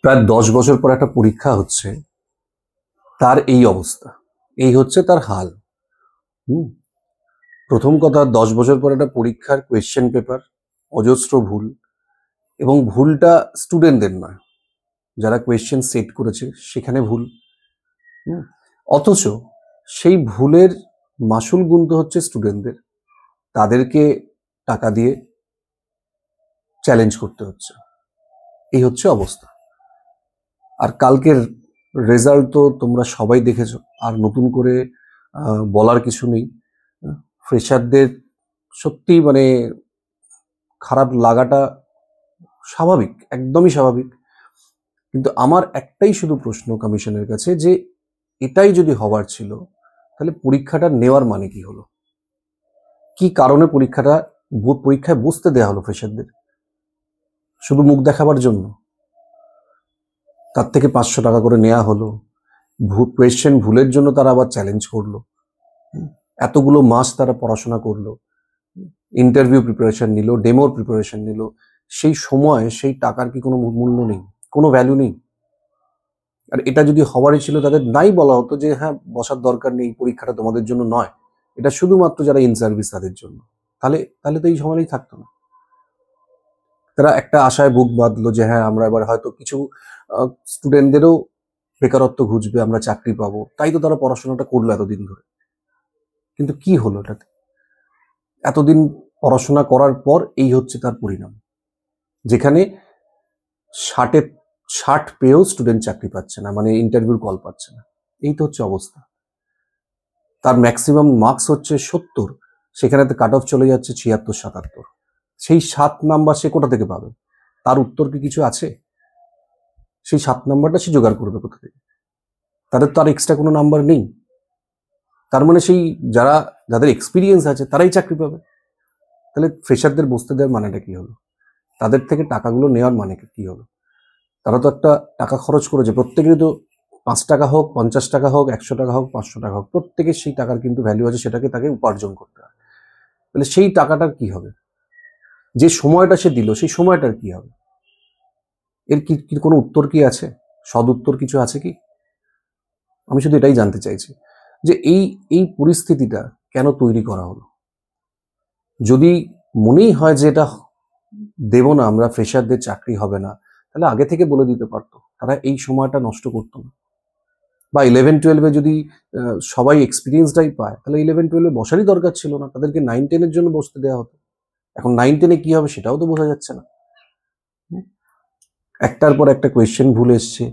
প্রায় 10 বছর পর একটা পরীক্ষা হচ্ছে, তার এই অবস্থা, এই হচ্ছে তার হাল। হুম। প্রথম কথা, 10 বছর পর একটা পরীক্ষার কোয়েশ্চেন পেপার, অজস্র ভুল, এবং ভুলটা স্টুডেন্টদের নয়, যারা কোয়েশ্চেন সেট করেছে সেখানে ভুল। হুম। অথচ সেই ভুলের মাসুল গুনতে হচ্ছে স্টুডেন্টদের, তাদেরকে টাকা দিয়ে চ্যালেঞ্জ করতে হচ্ছে। এই হচ্ছে অবস্থা। আর কালকের রেজাল্ট তো তোমরা সবাই দেখেছো, আর নতুন করে বলার কিছু নেই। ফ্রেশারদের সত্যি মানে খারাপ লাগাটা স্বাভাবিক, একদমই স্বাভাবিক। কিন্তু আমার একটাই শুধু প্রশ্ন কমিশনের কাছে, যে এটাই যদি হবার ছিল, তাহলে পরীক্ষাটা নেওয়ার মানে কি হলো? কি কারণে পরীক্ষায় বসতে দেয়া হলো ফ্রেশারদের? শুধু মুখ দেখাবার জন্য? তার থেকে 500 টাকা করে নেওয়া হলো, কোয়েশ্চেন ভুলের জন্য তারা আবার চ্যালেঞ্জ করলো। এতগুলো মাস তারা পড়াশোনা করলো, ইন্টারভিউ প্রিপারেশন নিল, ডেমোর প্রিপারেশন নিল, সেই সময় সেই টাকার কি কোনো মূল্য নেই, কোনো ভ্যালু নেই? আর এটা যদি হওয়ারই ছিল, তাদের নাই বলা হতো যে হ্যাঁ বসার দরকার নেই, পরীক্ষাটা তোমাদের জন্য নয়, এটা শুধুমাত্র যারা ইন সার্ভিস তাদের জন্য। তাহলে তাহলে তো এই সময়ই থাকতো না। তারা একটা আশায় বুক বাঁধলো যে হ্যাঁ আমরা এবার হয়তো কিছু স্টুডেন্টদেরও বেকারত্ব ঘুচবে, আমরা চাকরি পাবো, তাই তো তারা পড়াশোনাটা করলো এতদিন ধরে। কিন্তু কি হলো এটাতে? এতদিন পড়াশোনা করার পর এই হচ্ছে তার পরিণাম, যেখানে 60 পেয়েও স্টুডেন্ট চাকরি পাচ্ছে না, মানে ইন্টারভিউর কল পাচ্ছে না। এই তো হচ্ছে অবস্থা। তার ম্যাক্সিমাম মার্কস হচ্ছে 70, সেখানে তো কাট অফ চলে যাচ্ছে 76-77। সেই 7 নাম্বার সে কোথা থেকে পাবে? তার উত্তর কি কিছু আছে? সেই 7 নাম্বারটা সে জোগাড় করবে কোথা থেকে? তাদের তো আর এক্সট্রা কোনো নাম্বার নেই। তার মানে সেই যাদের এক্সপিরিয়েন্স আছে তারাই চাকরি পাবে। তাহলে ফ্রেশারদের বসতে দেওয়ার মানেটা কি হলো? তাদের থেকে টাকাগুলো নেওয়ার মানে কি হলো? তারা তো একটা টাকা খরচ করেছে, প্রত্যেকেরই তো 5 টাকা হোক, 50 টাকা হোক, 100 টাকা হোক, 500 টাকা হোক, প্রত্যেকের সেই টাকার কিন্তু ভ্যালু আছে, সেটাকে তাকে উপার্জন করতে হয়। তাহলে সেই টাকাটার কি হবে? যে সময়টা সে দিল, সেই সময়টার কি হবে? এর কি কোনো উত্তর কি আছে? সদ উত্তর কিছু আছে কি? আমি শুধু এটাই জানতে চাইছি যে এই এই পরিস্থিতিটা কেন তৈরি করা হলো? যদি মনেই হয় যে এটা দেব না আমরা, ফ্রেশারদের চাকরি হবে না, তাহলে আগে থেকে বলে দিতে পারতো, তারা এই সময়টা নষ্ট করতো না। বা 11-12-এ যদি সবাই এক্সপিরিয়েন্সটাই পায়, তাহলে 11-12-এ বসারই দরকার ছিল না, তাদেরকে 9-10-এর জন্য বসতে দেওয়া হতো। এখন 9-10-এ কি হবে সেটাও তো বোঝা যাচ্ছে না। একটার পর একটা কোয়েশ্চেন ভুল এসছে,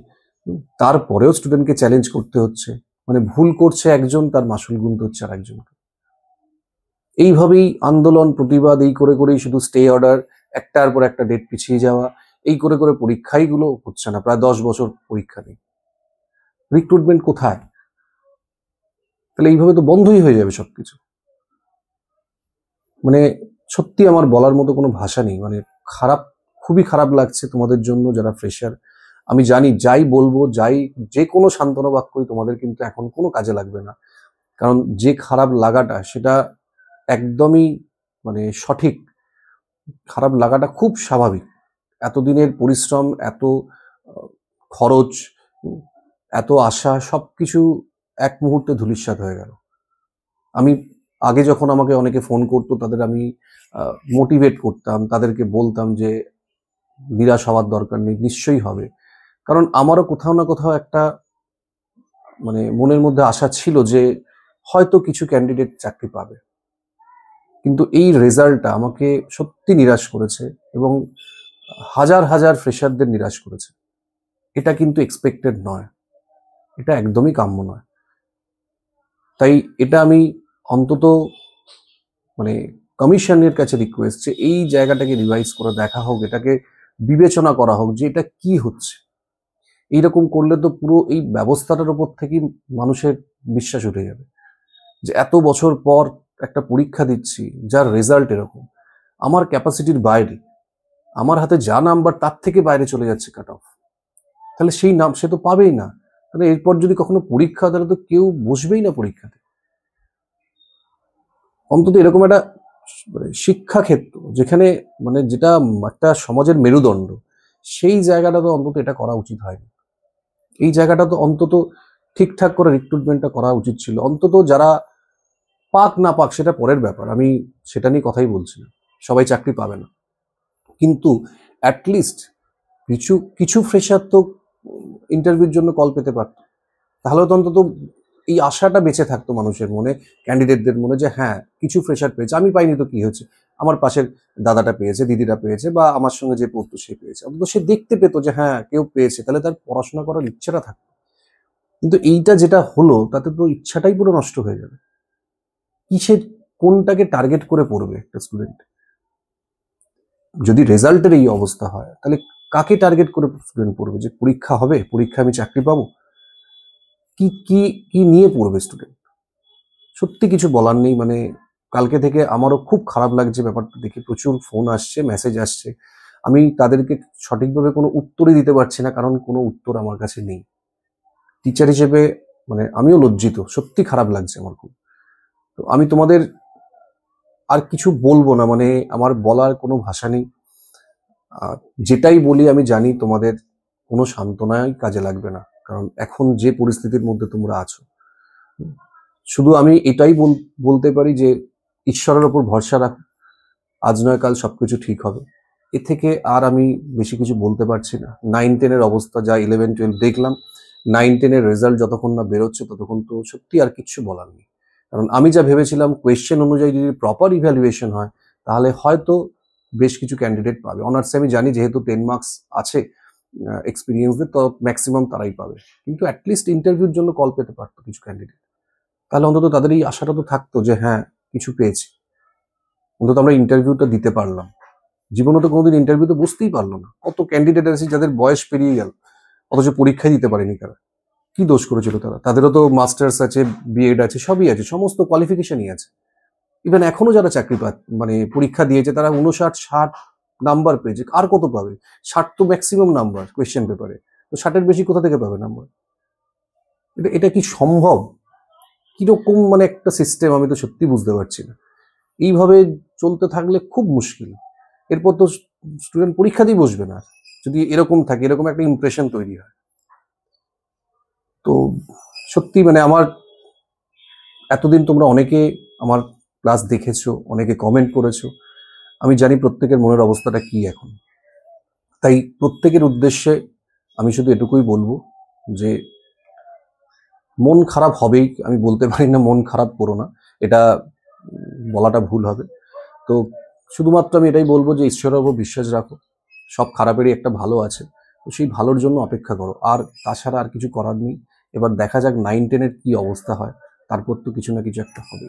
তারপরেও স্টুডেন্টকে চ্যালেঞ্জ করতে হচ্ছে। মানে ভুল করছে একজন, তার মাসুল গুনতে হচ্ছে আর একজনকে। এইভাবেই আন্দোলন প্রতিবাদ এই করে করেই শুধু স্টে অর্ডার, একটার পর একটা ডেট পিছিয়ে যাওয়া, এই করে করে পরীক্ষাইগুলো হচ্ছে না। প্রায় 10 বছর পরীক্ষা নেই, রিক্রুটমেন্ট কোথায়? তাহলে এইভাবে তো বন্ধই হয়ে যাবে সবকিছু। মানে সত্যি আমার বলার মতো কোনো ভাষা নেই। মানে খারাপ, খুবই খারাপ লাগছে তোমাদের জন্য যারা ফ্রেশার। আমি জানি যাই বলবো, যে কোনো সান্ত্বনা বাক্যই তোমাদের কিন্তু এখন কোনো কাজে লাগবে না, কারণ যে খারাপ লাগাটা সেটা একদমই মানে সঠিক। খারাপ লাগাটা খুব স্বাভাবিক। এতদিনের পরিশ্রম, এত খরচ, এত আশা, সবকিছু এক মুহূর্তে ধূলিসাৎ হয়ে গেল। আমি আগে যখন আমাকে অনেকে ফোন করতো, তাদের আমি মোটিভেট করতাম, তাদেরকে বলতাম যে নিরাশ হওয়ার দরকার নেই, নিশ্চয়ই হবে। কারণ আমারও কোথাও না কোথাও একটা মানে মনের মধ্যে আশা ছিল যে হয়তো কিছু ক্যান্ডিডেট চাকরি পাবে। কিন্তু এই রেজাল্টটা আমাকে সত্যি নিরাশ করেছে, এবং হাজার হাজার ফ্রেশারদের নিরাশ করেছে। এটা কিন্তু এক্সপেক্টেড নয়, এটা একদমই কাম্য নয়। তাই এটা আমি অন্তত মানে কমিশনের কাছে রিকোয়েস্ট, যে এই জায়গাটাকে রিভাইজ করে দেখা হোক, এটাকে বিবেচনা করা হোক যে এটা কি হচ্ছে। এইরকম করলে তো পুরো এই ব্যবস্থাটার উপর থেকেই মানুষের বিশ্বাস উঠে যাবে, যে এত বছর পর একটা পরীক্ষা দিচ্ছি যার রেজাল্ট এরকম, আমার ক্যাপাসিটির বাইরে, আমার হাতে যা নাম্বার তার থেকে বাইরে চলে যাচ্ছে কাট অফ, তাহলে সেই নাম সে তো পাবেই না। তাহলে এরপর যদি কখনো পরীক্ষা, তাহলে তো কেউ বসবেই না পরীক্ষাতে। অন্তত এরকম একটা মানে শিক্ষাক্ষেত্র, যেখানে মানে যেটা একটা সমাজের মেরুদণ্ড, সেই জায়গাটা তো অন্তত এটা করা উচিত হয়নি। এই জায়গাটা তো অন্তত ঠিকঠাক করে রিক্রুটমেন্টটা করা উচিত ছিল। অন্তত যারা পাক না পাক সেটা পরের ব্যাপার, আমি সেটা নিয়ে কথাই বলছি না, সবাই চাকরি পাবে না, কিন্তু অ্যাটলিস্ট কিছু কিছু ফ্রেশার তো ইন্টারভিউর জন্য কল পেতে পারতো। তাহলে তো অন্তত এই আশাটা বেঁচে থাকতো মানুষের মনে, ক্যান্ডিডেটদের মনে, যে হ্যাঁ কিছু ফ্রেশার পেয়েছে, আমি পাইনি তো কি হয়েছে, আমার পাশের দাদাটা পেয়েছে, দিদিরা পেয়েছে, বা আমার সঙ্গে যে পড়তো সে পেয়েছে, অন্তত সে দেখতে পেতো যে হ্যাঁ কেউ পেয়েছে, তাহলে তার পড়াশোনা করার ইচ্ছাটা থাকতো। কিন্তু এইটা যেটা হলো তাতে তো ইচ্ছাটাই পুরো নষ্ট হয়ে যাবে। কিসের, কোনটাকে টার্গেট করে পড়বে একটা স্টুডেন্ট? যদি রেজাল্টের এই অবস্থা হয় তাহলে কাকে টার্গেট করে স্টুডেন্ট পড়বে? যে পরীক্ষা হবে, পরীক্ষা আমি চাকরি পাবো, কি কি কি নিয়ে পড়বে স্টুডেন্ট? সত্যি কিছু বলার নেই। মানে কালকে থেকে আমারও খুব খারাপ লাগছে ব্যাপারটা দেখে, প্রচুর ফোন আসছে, মেসেজ আসছে, আমি তাদেরকে সঠিকভাবে কোনো উত্তরই দিতে পারছি না, কারণ কোনো উত্তর আমার কাছে নেই। টিচার হিসেবে মানে আমিও লজ্জিত, সত্যি খারাপ লাগছে আমার খুব। তো আমি তোমাদের আর কিছু বলবো না, মানে আমার বলার কোনো ভাষা নেই। যেটাই বলি আমি জানি তোমাদের কোনো সান্ত্বনাই কাজে লাগবে না, কারণ এখন যে পরিস্থিতির মধ্যে তোমরা আছো। শুধু আমি এটাই বলতে পারি যে ঈশ্বরের ওপর ভরসা রাখো, আজ নয় কাল সবকিছু ঠিক হবে। এর থেকে আর আমি বেশি কিছু বলতে পারছি না। 9-10-এর অবস্থা যা, 11-12 দেখলাম, 9-10-এর রেজাল্ট যতক্ষণ না বেরোচ্ছে ততক্ষণ তো সত্যি আর কিচ্ছু বলার নেই। কারণ আমি যা ভেবেছিলাম কোয়েশ্চেন অনুযায়ী যদি প্রপার ইভ্যালুয়েশন হয় তাহলে হয়তো বেশ কিছু ক্যান্ডিডেট পাবে। অনার্সে আমি জানি যেহেতু 10 মার্কস আছে এক্সপিরিয়েন্সদের, তো ম্যাক্সিমাম তারাই পাবে, কিন্তু অ্যাটলিস্ট ইন্টারভিউর জন্য কল পেতে পারতো কিছু ক্যান্ডিডেট। তাহলে অন্তত তাদের এই আশাটা তো থাকতো যে হ্যাঁ কিছু পেয়েছি, অন্তত আমরা ইন্টারভিউটা দিতে পারলাম। জীবনে তো কোনোদিন ইন্টারভিউতে বসতেই পারলো না, কত ক্যান্ডিডেট আছে যাদের বয়স পেরিয়ে গেল অথচ পরীক্ষায় দিতে পারেনি তারা। কি দোষ করেছিল তারা? তাদেরও তো মাস্টার্স আছে, বিএড আছে, সবই আছে, সমস্ত কোয়ালিফিকেশনই আছে। ইভেন এখনো যারা চাকরি মানে পরীক্ষা দিয়েছে তারা 59-60 নাম্বার পেয়েছে, আর কত পাবে? 60 তো ম্যাক্সিমাম নাম্বার কোয়েশ্চেন পেপারে, তো 60-এর বেশি কোথা থেকে পাবে নাম্বার? এটা এটা কি সম্ভব? কিরকম মানে একটা সিস্টেম, আমি তো সত্যি বুঝতে পারছি না। এইভাবে চলতে থাকলে খুব মুশকিল। এরপর তো স্টুডেন্ট পরীক্ষাতেই বসবে না যদি এরকম থাকে, এরকম একটা ইমপ্রেশন তৈরি হয়। তো সত্যি মানে আমার, এতদিন তোমরা অনেকে আমার ক্লাস দেখেছো, অনেকে কমেন্ট করেছো, আমি জানি প্রত্যেকের মনের অবস্থাটা কি এখন। তাই প্রত্যেকের উদ্দেশ্যে আমি শুধু এটুকুই বলবো যে মন খারাপ হবেই, আমি বলতে পারি না মন খারাপ করো না, এটা বলাটা ভুল হবে। তো শুধুমাত্র আমি এটাই বলবো যে ঈশ্বরের উপর বিশ্বাস রাখো, সব খারাপেরই একটা ভালো আছে, তো সেই ভালোর জন্য অপেক্ষা করো, আর তাছাড়া আর কিছু করার নেই। এবার দেখা যাক 9-10-এর কি অবস্থা হয়, তারপর তো কিছু না কিছু একটা হবে।